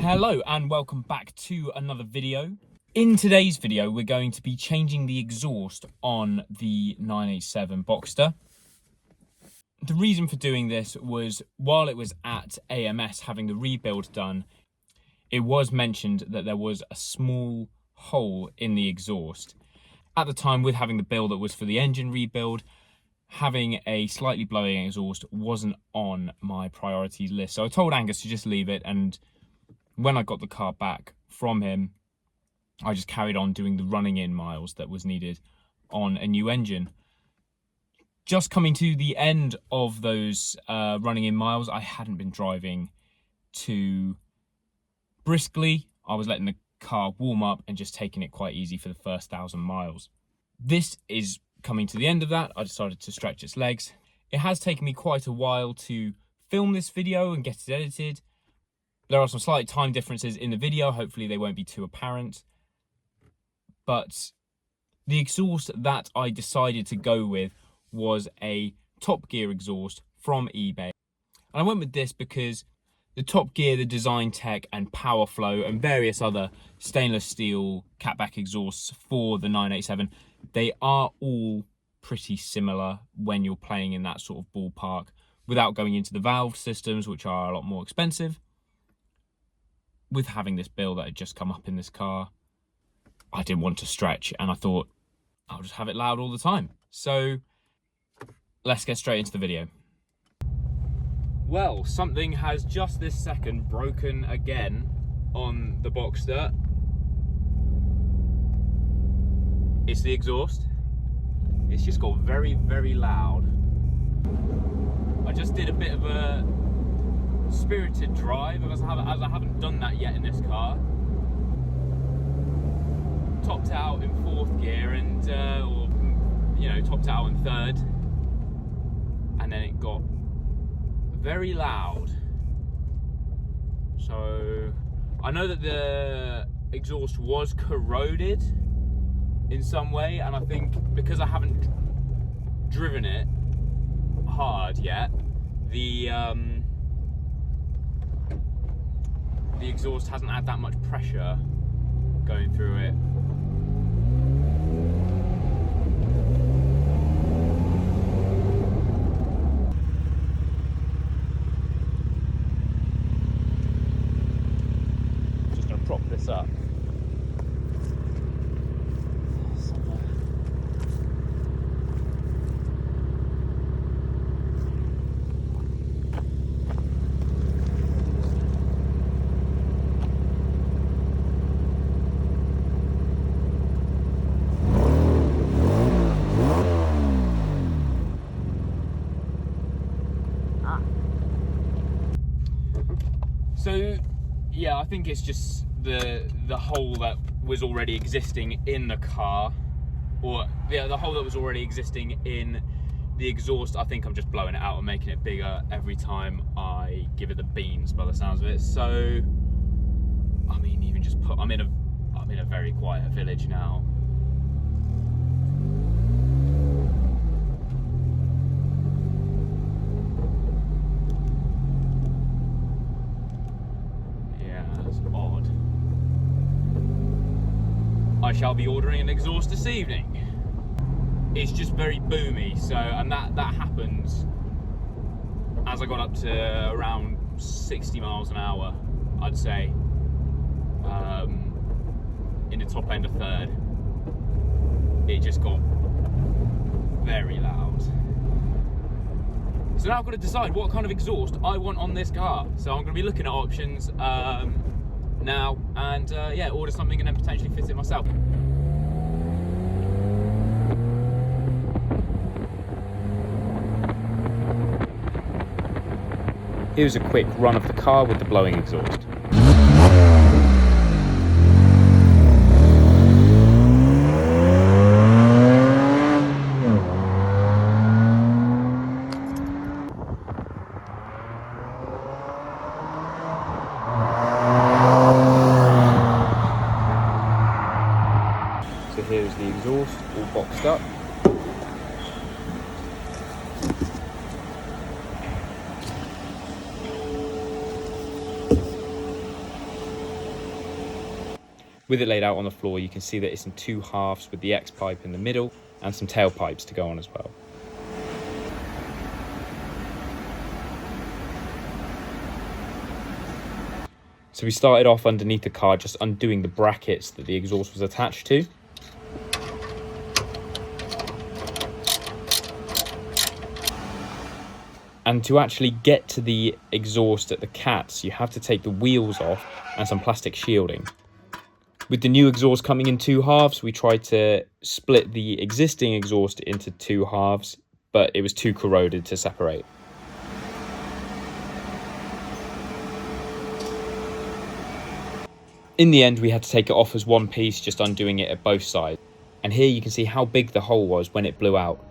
Hello and welcome back to another video. In today's video we're going to be changing the exhaust on the 987 Boxster. The reason for doing this was while it was at AMS having the rebuild done, it was mentioned that there was a small hole in the exhaust. At the time, with having the bill that was for the engine rebuild, having a slightly blowing exhaust wasn't on my priorities list. So I told Angus to just leave it, and when I got the car back from him, I just carried on doing the running in miles that was needed on a new engine. Just coming to the end of those running in miles, I hadn't been driving too briskly. I was letting the car warm up and just taking it quite easy for the first 1,000 miles. This is coming to the end of that. I decided to stretch its legs. It has taken me quite a while to film this video and get it edited. There are some slight time differences in the video. Hopefully they won't be too apparent. But the exhaust that I decided to go with was a Top Gear exhaust from eBay. And I went with this because the Top Gear, the Designtek and Powerflow and various other stainless steel catback exhausts for the 987, they are all pretty similar when you're playing in that sort of ballpark without going into the valve systems, which are a lot more expensive. With having this bill that had just come up in this car, I didn't want to stretch, and I thought I'll just have it loud all the time. So let's get straight into the video. Well, something has just this second broken again on the Boxster. It's the exhaust. It's just got very, very loud. I just did a bit of a spirited drive, as I haven't done that yet in this car. Topped out in 4th gear and, topped out in 3rd. And then it got very loud. So I know that the exhaust was corroded in some way, and I think because I haven't driven it hard yet, the exhaust hasn't had that much pressure going through it. Prop this up. So yeah, I think it's just the hole that was already existing in the car, or the hole that was already existing in the exhaust. I think I'm just blowing it out and making it bigger every time I give it the beans, by the sounds of it. So I mean, even just I'm in a very quiet village now. Odd. I shall be ordering an exhaust this evening. It's just very boomy, so, and that happens as I got up to around 60 miles an hour, I'd say, in the top end of 3rd. It just got very loud. So now I've got to decide what kind of exhaust I want on this car. So I'm going to be looking at options now, and yeah, order something and then potentially fit it myself. Here's a quick run of the car with the blowing exhaust. So here's the exhaust all boxed up. With it laid out on the floor, you can see that it's in two halves with the X pipe in the middle and some tailpipes to go on as well. So we started off underneath the car, just undoing the brackets that the exhaust was attached to. And to actually get to the exhaust at the cats, you have to take the wheels off and some plastic shielding. With the new exhaust coming in two halves, we tried to split the existing exhaust into two halves, but it was too corroded to separate. In the end, we had to take it off as one piece, just undoing it at both sides. And here you can see how big the hole was when it blew out.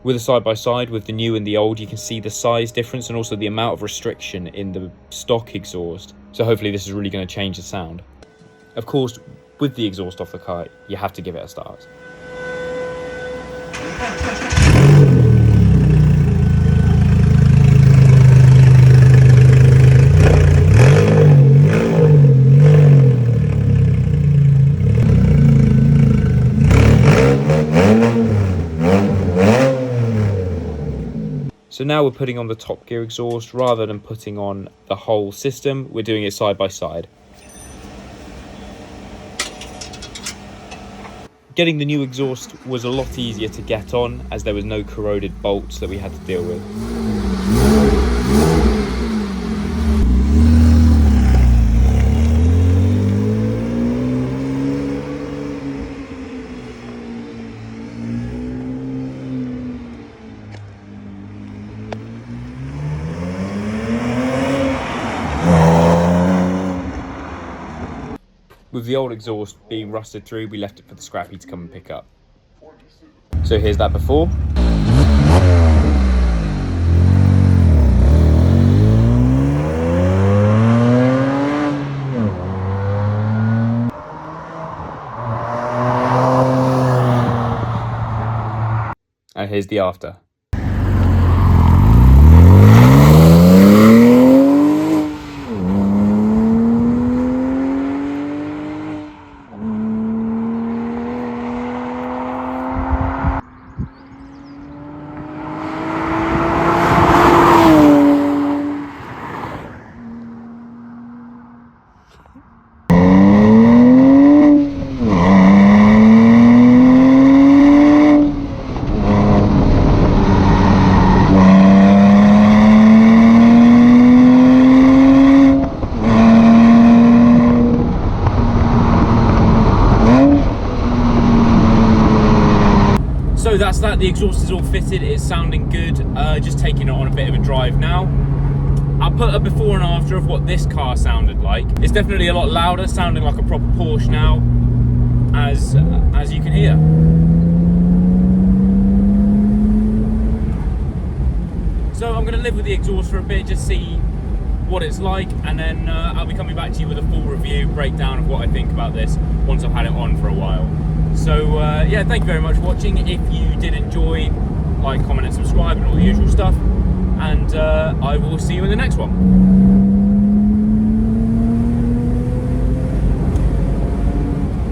With a side-by-side with the new and the old, you can see the size difference and also the amount of restriction in the stock exhaust. So hopefully this is really going to change the sound. Of course, with the exhaust off the car, you have to give it a start. So now we're putting on the top gear exhaust rather than putting on the whole system. We're doing it side by side. Getting the new exhaust was a lot easier to get on as there was no corroded bolts that we had to deal with. With the old exhaust being rusted through, we left it for the scrappy to come and pick up. So here's that before. And here's the after. So that's that, the exhaust is all fitted, it's sounding good, just taking it on a bit of a drive now. I'll put a before and after of what this car sounded like. It's definitely a lot louder, sounding like a proper Porsche now, as you can hear. So I'm going to live with the exhaust for a bit, just see what it's like, and then I'll be coming back to you with a full review, breakdown of what I think about this once I've had it on for a while. So yeah, thank you very much for watching. If you did enjoy, like, comment and subscribe and all the usual stuff, and I will see you in the next one.